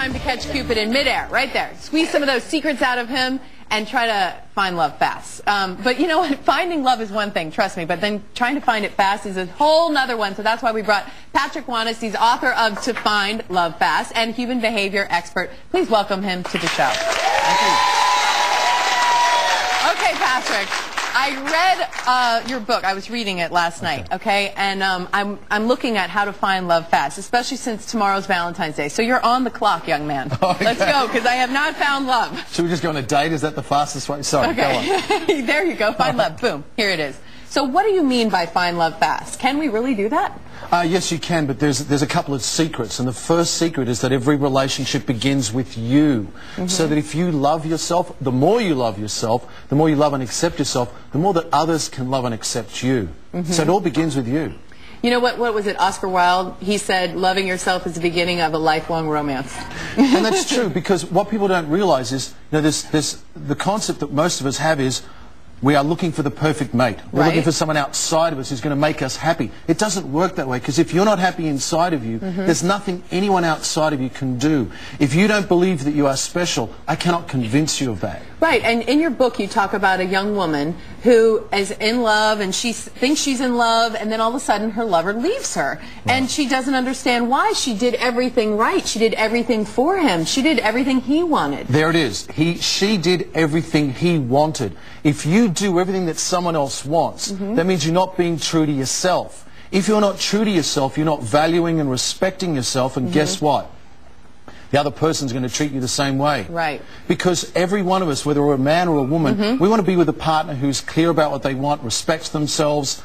time to catch Cupid in midair, right there. Squeeze some of those secrets out of him and try to find love fast. But you know what? Finding love is one thing, trust me, but then trying to find it fast is a whole nother one. So that's why we brought Patrick Wanis. He's author of To Find Love Fast and human behavior expert. Please welcome him to the show. Thank you. Okay, Patrick. I read your book. I was reading it last night, okay? And I'm looking at how to find love fast, especially since tomorrow's Valentine's Day. So you're on the clock, young man. Okay. Let's go, because I have not found love. Should we just go on a date? Is that the fastest way? Sorry, okay. Go on. There you go. Find love. Boom. Here it is. So what do you mean by find love fast? Can we really do that? Yes, you can, but there's a couple of secrets. And the first secret is that every relationship begins with you. So that if you love yourself, the more you love yourself, the more you love and accept yourself, the more that others can love and accept you. So it all begins with you. You know what was it, Oscar Wilde? He said, loving yourself is the beginning of a lifelong romance. And that's true, because what people don't realize is, you know, the concept that most of us have is, we are looking for the perfect mate. We're looking for someone outside of us who's going to make us happy. It doesn't work that way, because if you're not happy inside of you, there's nothing anyone outside of you can do. If you don't believe that you are special, I cannot convince you of that. Right, and in your book you talk about a young woman who is in love and she thinks she's in love, and then all of a sudden her lover leaves her. And she doesn't understand why. She did everything right. She did everything for him. She did everything he wanted. There it is. She did everything he wanted. If you do everything that someone else wants, that means you're not being true to yourself. If you're not true to yourself, you're not valuing and respecting yourself, and guess what? The other person's going to treat you the same way. Right. Because every one of us, whether we're a man or a woman, we want to be with a partner who's clear about what they want, respects themselves,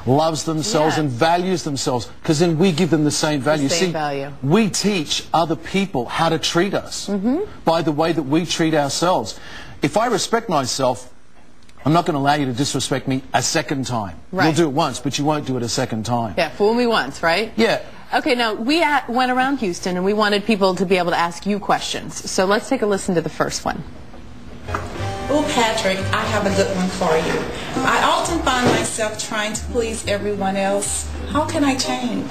loves themselves, and values themselves, because then we give them the same value. The same value. We teach other people how to treat us by the way that we treat ourselves. If I respect myself, I'm not going to allow you to disrespect me a second time. Right. You'll do it once, but you won't do it a second time. Yeah, fool me once, right? Yeah. Okay, now, we went around Houston and we wanted people to be able to ask you questions. So let's take a listen to the first one. Oh, Patrick, I have a good one for you. I often find myself trying to please everyone else. How can I change?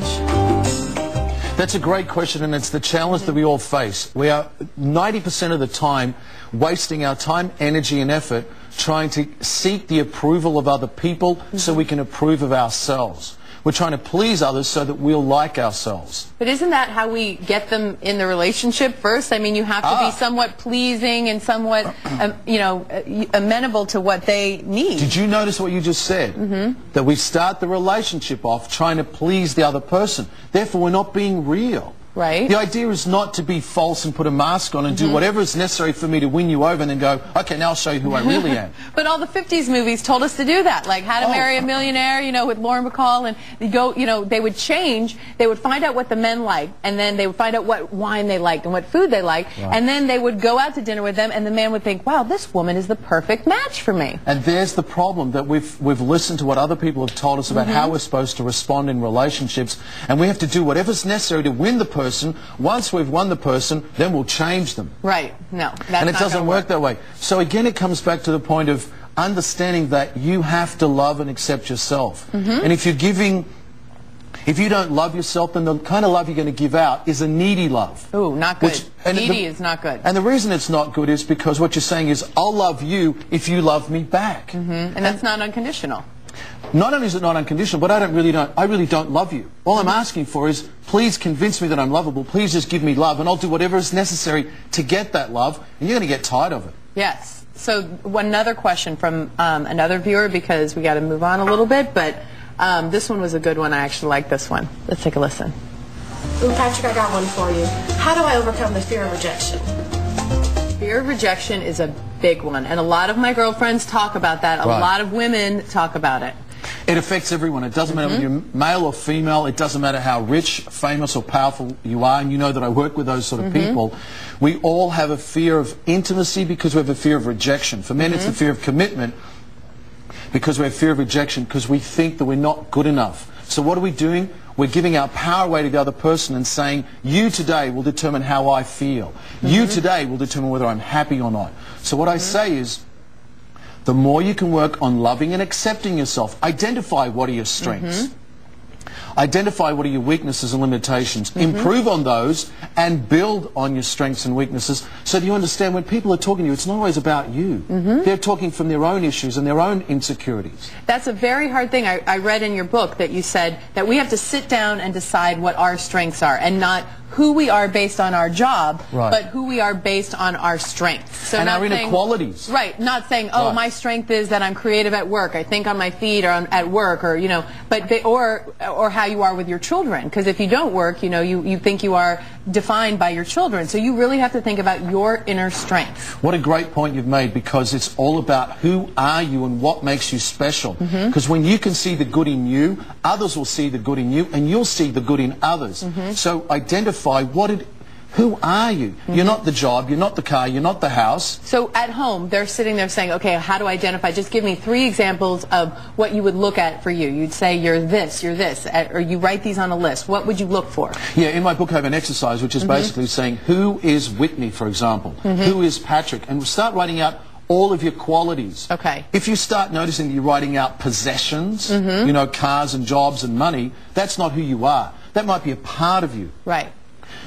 That's a great question, and it's the challenge that we all face. We are 90% of the time wasting our time, energy, and effort trying to seek the approval of other people so we can approve of ourselves. We're trying to please others so that we'll like ourselves. But isn't that how we get them in the relationship first? I mean, you have to be somewhat pleasing and somewhat, you know, amenable to what they need. Did you notice what you just said? That we start the relationship off trying to please the other person. Therefore, we're not being real. Right. The idea is not to be false and put a mask on and do whatever is necessary for me to win you over and then go, okay, now I'll show you who I really am. But all the 50s movies told us to do that, like How to Marry a Millionaire, you know, with Lauren Bacall, and they go, you know, they would change, they would find out what the men liked, and then they would find out what wine they liked and what food they liked, and then they would go out to dinner with them, and the man would think, wow, this woman is the perfect match for me. And there's the problem, that we've listened to what other people have told us about how we're supposed to respond in relationships, and we have to do whatever's necessary to win the person. Once we've won the person, then we'll change them. Right. No, that's and it not doesn't work that way. So again, it comes back to the point of understanding that you have to love and accept yourself. And if you don't love yourself, then the kind of love you're going to give out is a needy love. Ooh, not good. Needy is not good. And the reason it's not good is because what you're saying is, I'll love you if you love me back. And that's not unconditional. Not only is it not unconditional, but I really don't love you. All I'm asking for is, please convince me that I'm lovable. Please just give me love, and I'll do whatever is necessary to get that love, and you're going to get tired of it. Yes. So another question from another viewer, because we got to move on a little bit, but this one was a good one. I actually like this one. Let's take a listen. Ooh, Patrick, I got one for you. How do I overcome the fear of rejection? Fear of rejection is a big one, and a lot of my girlfriends talk about that. A lot of women talk about it. It affects everyone. It doesn't matter whether you're male or female. It doesn't matter how rich, famous, or powerful you are, and you know that I work with those sort of people. We all have a fear of intimacy because we have a fear of rejection. For men, it's the fear of commitment because we have fear of rejection because we think that we're not good enough. So what are we doing? We're giving our power away to the other person and saying, you today will determine how I feel. You today will determine whether I'm happy or not. So what I say is, the more you can work on loving and accepting yourself, identify what are your strengths. Identify what are your weaknesses and limitations. Improve on those and build on your strengths and weaknesses so that you understand when people are talking to you, it's not always about you. They're talking from their own issues and their own insecurities. That's a very hard thing. I read in your book that you said that we have to sit down and decide what our strengths are and not who we are based on our job, but who we are based on our strengths. So and not our saying, inequalities. Right, not saying, oh, my strength is that I'm creative at work, I think on my feet or at work, or, you know, but or how you are with your children. Because if you don't work, you know, you think you are defined by your children. So you really have to think about your inner strength. What a great point you've made, because it's all about who are you and what makes you special. Because when you can see the good in you, others will see the good in you, and you'll see the good in others. So identify who are you? You're not the job, you're not the car, you're not the house. So at home, they're sitting there saying, okay, how do I identify? Just give me 3 examples of what you would look at for you. You'd say you're this, or you write these on a list. What would you look for? Yeah, in my book I have an exercise which is basically saying, who is Whitney, for example? Who is Patrick? And we'll start writing out all of your qualities. Okay. If you start noticing that you're writing out possessions, you know, cars and jobs and money, that's not who you are. That might be a part of you. Right.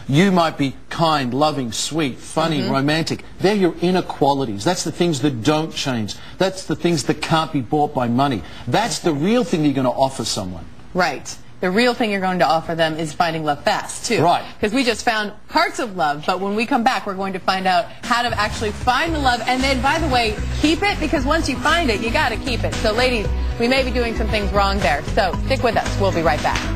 You might be kind, loving, sweet, funny, romantic. They're your inner qualities. That's the things that don't change. That's the things that can't be bought by money. That's the real thing you're going to offer someone. Right. The real thing you're going to offer them is finding love fast, too. Right. Because we just found parts of love, but when we come back, we're going to find out how to actually find the love, and then, by the way, keep it, because once you find it, you got to keep it. So, ladies, we may be doing some things wrong there. So, stick with us. We'll be right back.